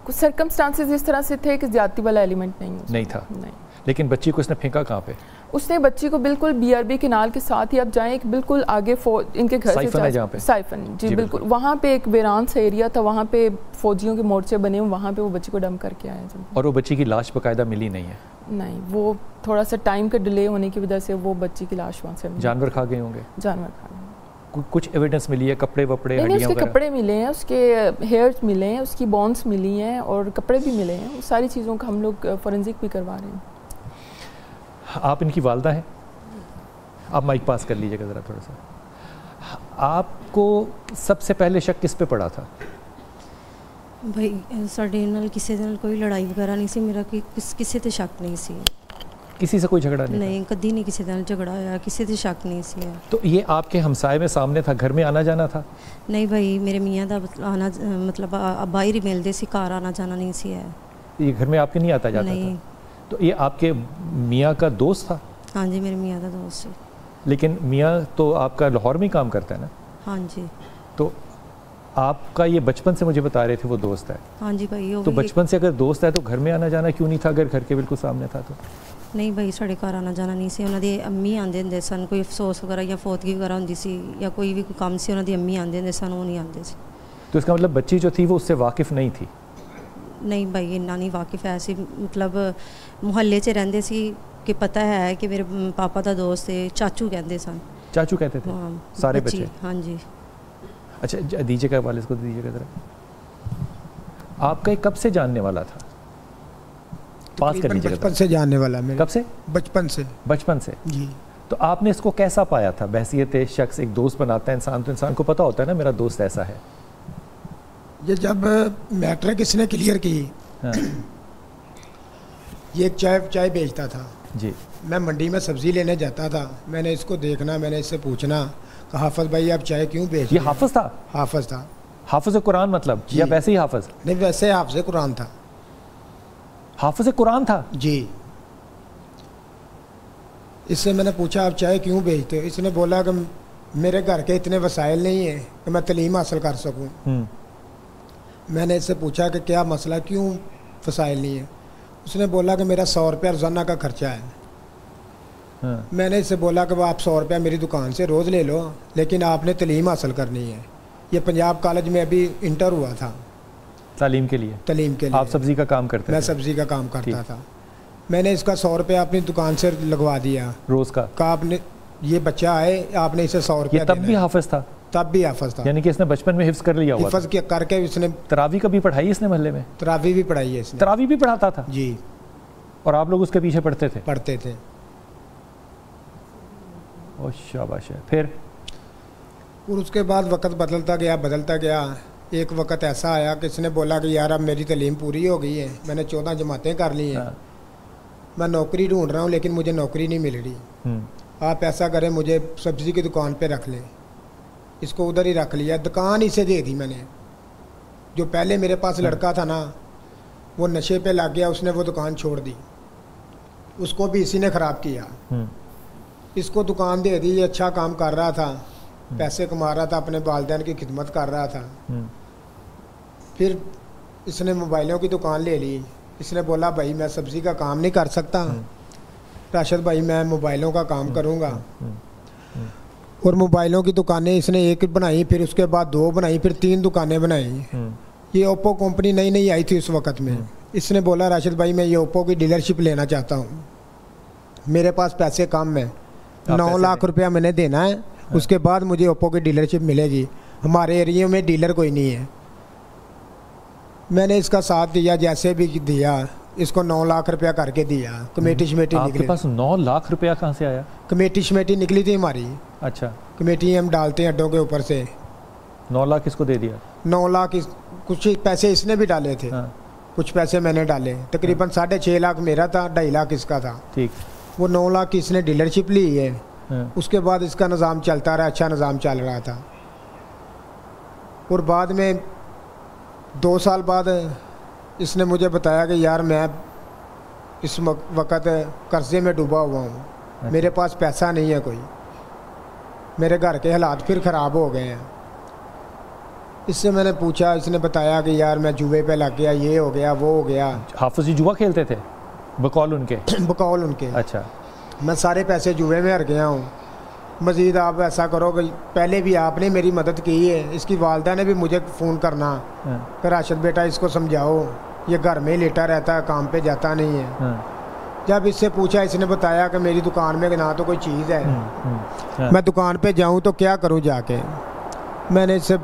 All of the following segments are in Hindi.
कुछ सर्कमस्टांसेस इस तरह से थे कि ज्यादती वाला एलिमेंट नहीं था। नहीं। लेकिन बच्ची को इसने फेंका कहाँ पे? उसने बच्ची को बिल्कुल BRB केनाल के साथ ही आप जाएं, एक बिल्कुल आगे इनके घर से साइफन जी बिल्कुल वहाँ पे एक वीरान सा एरिया था, वहाँ पे फौजियों के मोर्चे बने हुए, वहाँ पे वो बच्ची को डंप करके आए। और वो बच्ची की लाश बाकायदा मिली नहीं है? नहीं, वो थोड़ा सा टाइम का डिले होने की वजह से वो बच्ची की लाश वहाँ से जानवर खा गए होंगे? जानवर खा गए। कुछ एविडेंस मिली है? कपड़े वपड़े? नहीं, उसके कपड़े मिले हैं, उसके हेयर्स मिले हैं, उसकी बोन्स मिली हैं और कपड़े भी मिले हैं। उस सारी चीज़ों का हम लोग फॉरेंसिक भी करवा रहे हैं। आप इनकी वालदा हैं? आप माइक पास कर लीजिएगा ज़रा थोड़ा सा। आपको सबसे पहले शक किस पे पड़ा था? भाई साढ़े नाल किसी नाल कोई लड़ाई वगैरह नहीं सी, मेरा किसी ते शक नहीं सी। किसी से कोई झगड़ा नहीं, कभी नहीं किसी नाल झगड़ा होया, किसी ते शक नहीं सी। तो ये आपके हमसाए में सामने था, घर में आना जाना था? नहीं भाई, मेरे मियाँ दा आना मतलब बाहर ही मिलते सी, घर आना जाना नहीं सी है। ये घर में आपके नहीं आता जाता नहीं। था? तो ये आपके मियाँ का दोस्त था? हाँ जी, मेरे मियाँ का दोस्त है। लेकिन मियाँ तो आपका लाहौर में काम करता है ना? हाँ जी। तो आपका ये बचपन से मुझे बता रहे थे वो दोस्त है? हाँ जी भाई। तो बचपन से अगर दोस्त है तो घर में आना जाना क्यों नहीं था, अगर घर के बिल्कुल सामने था तो? नहीं भाई, साढ़े घर आना जाना नहीं सी। उन्होंने अम्मी आते होंगे सन, कोई अफसोस वगैरह या फौतगी वगैरह होंगी सी या कोई भी काम से उन्होंने अम्मी आते होंगे सन, वो नहीं आते सी। तो इसका मतलब बच्ची जो थी वो उससे वाकिफ़ नहीं थी? नहीं भाई, इन्ना नहीं वाकिफ़ है सी, मतलब मुहल्ले च रहंदे सी कि पता है कि मेरे पापा का दोस्त है, चाचू कहते सन। चाचू कहते थे? हाँ, सारे बच्चे? हाँ जी। अच्छा, दीजिएगा वाले को दीजिएगा ज़रा। आपका कब से जानने वाला था? पास कर लीजिएगा। बचपन से जानने वाला मेरे। कब से? बचपन से। बचपन से जी। तो आपने इसको कैसा पाया था? बहसियत शख्स एक दोस्त बनाता है इंसान, तो इंसान को पता होता है ना मेरा दोस्त ऐसा है। ये जब मैट्रिक इसने क्लियर की, हाँ। ये एक चाय बेचता था जी। मैं मंडी में सब्ज़ी लेने जाता था, मैंने इसको देखना, मैंने इससे पूछना कि हाफिज़ भाई आप चाय क्यों बेच? ये हाफिज़ था? हाफिज़ था। हाफिज़ कुरान मतलब या वैसे ही हाफिज़? नहीं, वैसे हाफिज़ कुरान था। हाफिज़ कुरान था जी। इससे मैंने पूछा आप चाय क्यों बेचते हो? इसने बोला कि मेरे घर के इतने वसाइल नहीं है कि मैं तलीम हासिल कर सकूं। मैंने इससे पूछा कि क्या मसला, क्यों वसाइल नहीं है? उसने बोला कि मेरा 100 रुपया रोज़ाना का खर्चा है। हाँ। मैंने इससे बोला कि वो आप 100 रुपया मेरी दुकान से रोज़ ले लो, लेकिन आपने तलीम हासिल करनी है। ये पंजाब कॉलेज में अभी इंटर हुआ था तालीम के लिए। तालीम के लिए। आप सब्ज़ी का काम करते? मैं सब्ज़ी का काम करता था। मैंने इसका 100 रुपया अपनी दुकान से लगवा दिया रोज़ का। आपने ये बच्चा आए, आपने इसे 100 रुपया तब भी हाफिज़ था? तब भी हाफिज़ था। यानी कि इसने बचपन में हिफ्ज़ कर लिया हुआ? हिफ्ज़ करके इसने तरावी कभी पढ़ाई इसने मोहल्ले में? तरावी भी पढ़ाई है इसने। तरावी भी पढ़ाता था? जी। और आप लोग उसके पीछे पढ़ते थे? पढ़ते थे। और शाबाश है। फिर? और उसके बाद वक्त बदलता गया। एक वक्त ऐसा आया कि इसने बोला कि यार अब मेरी तालीम पूरी हो गई है, मैंने 14 जमातें कर ली हैं। हाँ। मैं नौकरी ढूंढ रहा हूँ लेकिन मुझे नौकरी नहीं मिल रही। आप ऐसा करें, मुझे सब्ज़ी की दुकान पे रख लें। इसको उधर ही रख लिया, दुकान इसे दे दी मैंने। जो पहले मेरे पास लड़का था ना, वो नशे पे लग गया, उसने वो दुकान छोड़ दी, उसको भी इसी ने ख़राब किया। इसको दुकान दे दी, ये अच्छा काम कर रहा था, पैसे कमा रहा था, अपने वालिदैन की खिदमत कर रहा था। फिर इसने मोबाइलों की दुकान ले ली। इसने बोला भाई मैं सब्ज़ी का काम नहीं कर सकता, राशिद भाई मैं मोबाइलों का काम करूँगा। और मोबाइलों की दुकानें इसने एक बनाई, फिर उसके बाद 2 बनाई, फिर 3 दुकानें बनाई। ये ओप्पो कंपनी नई नई आई थी उस वक़्त में। इसने बोला राशिद भाई मैं ये ओप्पो की डीलरशिप लेना चाहता हूँ, मेरे पास पैसे कम है, 9 लाख रुपया मैंने देना है। हाँ। उसके बाद मुझे ओप्पो की डीलरशिप मिलेगी, हमारे एरिया में डीलर कोई नहीं है। मैंने इसका साथ दिया, जैसे भी दिया, इसको 9 लाख रुपया करके दिया। कमेटी शमेटी निकली। आपके पास 9 लाख रुपया कहाँ से आया? कमेटी शमेटी निकली थी हमारी। अच्छा। कमेटी हम डालते हैं अड्डों के ऊपर से। 9 लाख इसको दे दिया? 9 लाख कुछ पैसे इसने भी डाले थे। हाँ। कुछ पैसे मैंने डाले, तकरीबन 6.5 लाख मेरा था, 2.5 लाख इसका था। ठीक। वो 9 लाख की इसने डीलरशिप ली है। हाँ। उसके बाद इसका निज़ाम चलता रहा, अच्छा निज़ाम चल रहा था। और बाद में 2 साल बाद इसने मुझे बताया कि यार मैं इस वक्त कर्जे में डूबा हुआ हूँ। अच्छा। मेरे पास पैसा नहीं है कोई, मेरे घर के हालात फिर ख़राब हो गए हैं। इससे मैंने पूछा, इसने बताया कि यार मैं जुए पे लग गया, ये हो गया वो हो गया। हाफिज जी जुआ खेलते थे बकौल उनके? बकौल उनके। अच्छा। मैं सारे पैसे जुए में हार गया हूँ, मज़ीद आप ऐसा करो कि पहले भी आपने मेरी मदद की है, इसकी वालदा ने भी मुझे फ़ोन करना कि राशिद बेटा इसको समझाओ, ये घर में ही लेटा रहता है, काम पे जाता नहीं है। जब इससे पूछा, इसने बताया कि मेरी दुकान में ना तो कोई चीज़ है, मैं दुकान पे जाऊँ तो क्या करूँ जाके। मैंने इससे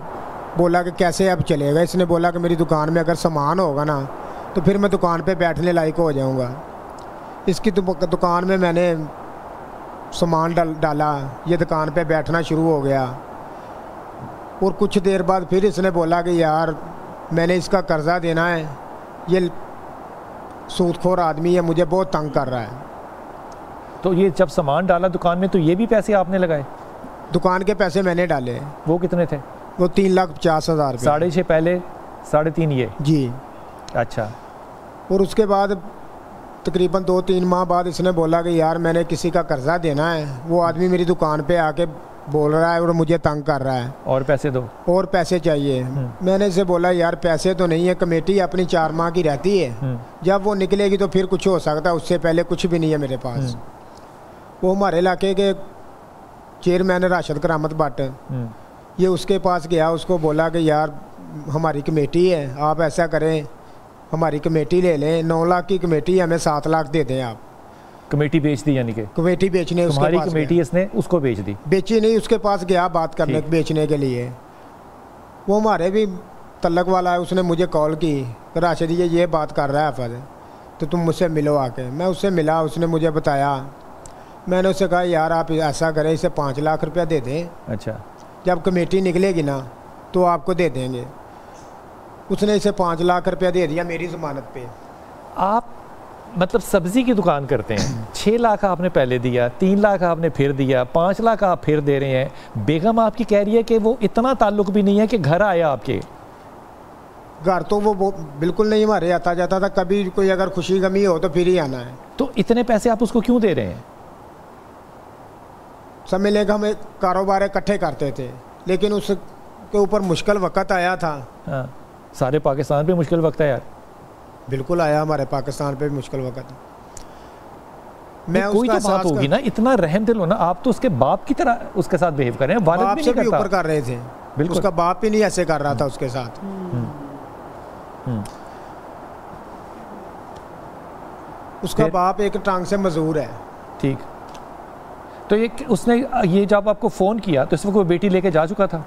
बोला कि कैसे अब चलेगा। इसने बोला कि मेरी दुकान में अगर सामान होगा ना तो फिर मैं दुकान पे बैठने लायक हो जाऊँगा। इसकी दुकान में मैंने सामान डाला, ये दुकान पे बैठना शुरू हो गया। और कुछ देर बाद फिर इसने बोला कि यार मैंने इसका कर्ज़ा देना है, ये सूदखोर आदमी है, मुझे बहुत तंग कर रहा है। तो ये जब सामान डाला दुकान में तो ये भी पैसे आपने लगाए? दुकान के पैसे मैंने डाले। वो कितने थे? वो 3,50,000। 6.5 पहले, 3.5 ये? जी। अच्छा। और उसके बाद तकरीबन 2-3 माह बाद इसने बोला कि यार मैंने किसी का कर्ज़ा देना है, वो आदमी मेरी दुकान पे आके बोल रहा है और मुझे तंग कर रहा है, और पैसे दो, और पैसे चाहिए। मैंने इसे बोला यार पैसे तो नहीं है, कमेटी अपनी 4 माह की रहती है, जब वो निकलेगी तो फिर कुछ हो सकता है, उससे पहले कुछ भी नहीं है मेरे पास। वो हमारे इलाके के चेयरमैन राशिद करामत भट्ट, ये उसके पास गया, उसको बोला कि यार हमारी कमेटी है, आप ऐसा करें हमारी कमेटी ले लें, 9 लाख की कमेटी, हमें 7 लाख दे दें आप। कमेटी बेच दी? यानी कि कमेटी बेचने तुम्हारी कमेटी इसने उसको बेच दी? बेची नहीं, उसके पास गया बात करने बेचने के लिए। वो हमारे भी तल्लक वाला है, उसने मुझे कॉल की, राशिद ये बात कर रहा है हाफिज, तो तुम मुझसे मिलो आके। मैं उससे मिला, उसने मुझे बताया। मैंने उससे कहा यार आप ऐसा करें, इसे 5 लाख रुपया दे दें। अच्छा। जब कमेटी निकलेगी ना तो आपको दे देंगे। उसने इसे 5 लाख रुपया दे दिया मेरी ज़मानत पे। आप मतलब सब्ज़ी की दुकान करते हैं, 6 लाख आपने पहले दिया, 3 लाख आपने फिर दिया, 5 लाख आप फिर दे रहे हैं। बेगम आपकी कह रही है कि वो इतना ताल्लुक भी नहीं है कि घर आया आपके? घर तो वो बिल्कुल नहीं हमारे आता जाता था, कभी कोई अगर खुशी गमी हो तो फिर ही आना है। तो इतने पैसे आप उसको क्यों दे रहे हैं? सब मिले हम कारोबार इकट्ठे करते थे, लेकिन उसके ऊपर मुश्किल वक्त आया था। हाँ, सारे पाकिस्तान पे मुश्किल वक्त है यार। बिल्कुल आया, हमारे पाकिस्तान पे भी मुश्किल वक्त। मैं कोई तो बात होगी ना, इतना रहम दिल हो ना, आप तो उसके बाप की तरह उसके साथ बिहेव कर रहे हैं। वालिद भी नहीं करता। ऊपर कर रहे थे, बिल्कुल उसका बाप भी नहीं ऐसे कर रहा था उसके साथ। उसका बाप एक टांग से मजदूर है। ठीक। तो ये उसने ये जब आपको फ़ोन किया तो इस वक्त वो बेटी लेके जा चुका था?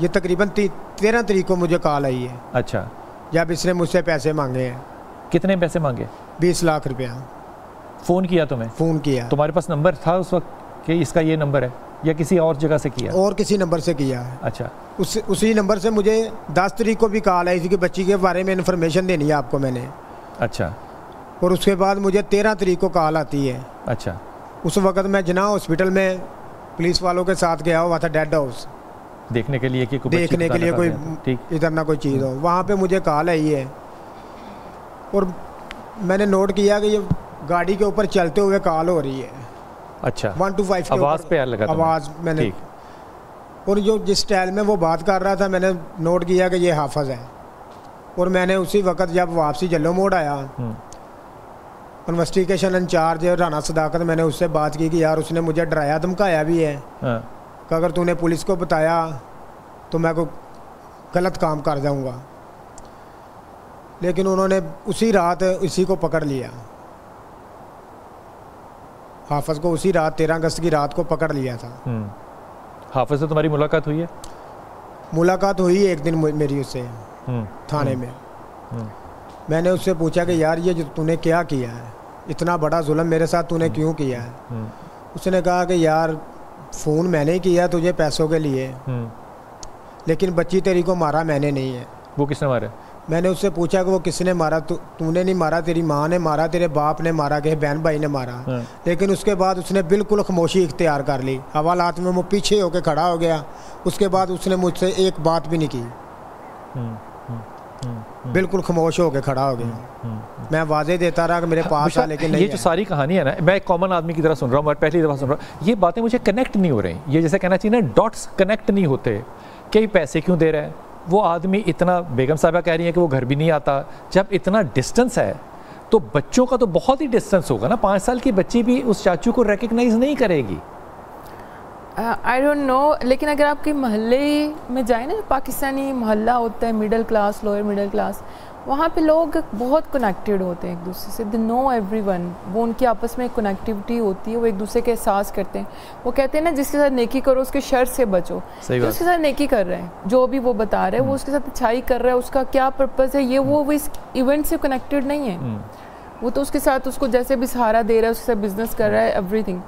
ये तकरीबन 13 तारीख को मुझे कॉल आई है। अच्छा। जब इसने मुझसे पैसे मांगे हैं। कितने पैसे मांगे? 20 लाख रुपया। फ़ोन किया तुम्हें? फ़ोन किया। तुम्हारे पास नंबर था उस वक्त कि इसका ये नंबर है, या किसी और जगह से किया? और किसी नंबर से किया है। अच्छा। उसी नंबर से मुझे 10 तारीख को भी कॉल आई थी कि बच्ची के बारे में इन्फॉर्मेशन देनी है आपको मैंने। अच्छा। और उसके बाद मुझे 13 तारीख को कॉल आती है। अच्छा। उस वक्त मैं जना हॉस्पिटल में पुलिस वालों के साथ गया हुआ था, डेड हाउस देखने के लिए कि कोई इधर ना कोई चीज़ हो। वहाँ पे मुझे कॉल आई है और मैंने नोट किया कि ये गाड़ी के ऊपर चलते हुए कॉल हो रही है। अच्छा। 125 के आवाज़ पे लगा? आवाज़ मैंने, और जो जिस स्टाइल में वो बात कर रहा था मैंने नोट किया कि ये हाफिज है। और मैंने उसी वक्त जब वापसी जल्लो मोड़ आया, इन्वेस्टिगेशन इंचार्ज राना सदाकत, मैंने उससे बात की कि यार उसने मुझे डराया धमकाया भी है कि अगर तूने पुलिस को बताया तो मैं कोई गलत काम कर जाऊंगा। लेकिन उन्होंने उसी रात इसी को पकड़ लिया, हाफिज को उसी रात 13 अगस्त की रात को पकड़ लिया था। हाफिज से तुम्हारी मुलाकात हुई है? मुलाकात हुई एक दिन मेरी उससे थाने में। मैंने उससे पूछा कि यार ये जो तूने क्या किया है, इतना बड़ा जुल्म मेरे साथ तूने क्यों किया है? उसने कहा कि यार फ़ोन मैंने किया तुझे पैसों के लिए, लेकिन बच्ची तेरी को मारा मैंने नहीं है। वो किसने मारा? मैंने उससे पूछा कि वो किसने मारा? तूने नहीं मारा, तेरी माँ ने मारा, तेरे बाप ने मारा, कि बहन भाई ने मारा। लेकिन उसके बाद उसने बिल्कुल खामोशी इख्तियार कर ली, हवालात में वो पीछे होकर खड़ा हो गया। उसके बाद उसने मुझसे एक बात भी नहीं की, बिल्कुल खामोश होकर खड़ा हो गया। मैं वाजे देता रहा कि मेरे पास आ, लेकिन नहीं। ये जो सारी कहानी है ना, मैं एक कॉमन आदमी की तरह सुन रहा हूँ, पहली दफ़ा सुन रहा हूँ। ये बातें मुझे कनेक्ट नहीं हो रही। ये जैसे कहना चाहिए ना, डॉट्स कनेक्ट नहीं होते कि पैसे क्यों दे रहा है, वो आदमी इतना, बेगम साहबा कह रही है कि वो घर भी नहीं आता, जब इतना डिस्टेंस है तो बच्चों का तो बहुत ही डिस्टेंस होगा ना। 5 साल की बच्ची भी उस चाचू को रिकग्नाइज नहीं करेगी। आई डोंट नो, लेकिन अगर आपके मोहल्ले में जाए ना, पाकिस्तानी मोहल्ला होता है, middle class, lower middle class, वहाँ पे लोग बहुत कनेक्टेड होते हैं एक दूसरे से, दे नो एवरीवन, वो उनकी आपस में कनेक्टिविटी होती है, वो एक दूसरे के एहसास करते हैं। वो कहते हैं ना, जिसके साथ नेकी करो उसके शर से बचो। तो उसके साथ नेकी कर रहे हैं, जो भी वो बता रहे हैं, वो उसके साथ अच्छाई कर रहा है, उसका क्या पर्पज़ है, ये वो इस इवेंट से कनेक्टेड नहीं है। वो तो उसके साथ उसको जैसे भी सहारा दे रहा है, उसके साथ बिजनेस कर रहा है, एवरीथिंग।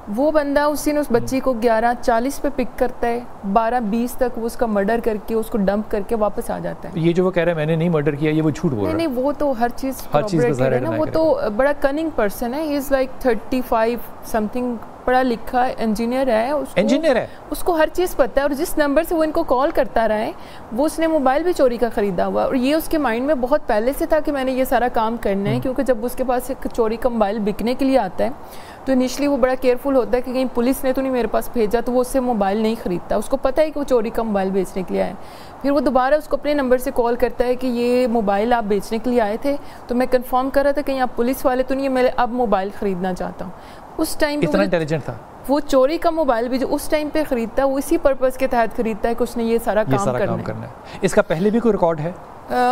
वो बंदा उस दिन उस बच्ची को 11:40 पे पिक करता है, 12:20 तक वो उसका मर्डर करके उसको डंप करके वापस आ जाता है। ये जो वो कह रहा है मैंने नहीं मर्डर किया, ये वो झूठ बोल रहा है। नहीं, वो तो हर चीज़ है ना, वो तो बड़ा कनिंग पर्सन है। ही इज़ लाइक 35 समथिंग, पढ़ा लिखा इंजीनियर है, उसको हर चीज़ पता है। और जिस नंबर से वो इनको कॉल करता रहा है, वो उसने मोबाइल भी चोरी का ख़रीदा हुआ, और ये उसके माइंड में बहुत पहले से था कि मैंने ये सारा काम करना है। क्योंकि जब उसके पास एक चोरी का मोबाइल बिकने के लिए आता है तो इनिशियली वो बड़ा केयरफुल होता है कि कहीं पुलिस ने तो नहीं मेरे पास भेजा, तो वो उससे मोबाइल नहीं ख़रीदता। उसको पता है कि वो चोरी का मोबाइल बेचने के लिए आए। फिर वो दोबारा उसको अपने नंबर से कॉल करता है कि ये मोबाइल आप बेचने के लिए आए थे, तो मैं कंफर्म कर रहा था कहीं आप पुलिस वाले तो नहीं है, मैं अब मोबाइल ख़रीदना चाहता हूँ। उस टाइम इतना इंटेलिजेंट था वो। चोरी का मोबाइल भी जो उस टाइम पे खरीदता है, वो इसी पर्पज़ के तहत खरीदता है कि उसने ये सारा काम करना है। इसका पहले भी कोई रिकॉर्ड है?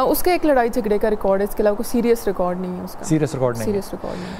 उसका एक लड़ाई झगड़े का रिकॉर्ड है, इसके अलावा कोई सीरियस रिकॉर्ड नहीं है उसका। सीरियस रिकॉर्ड नहीं।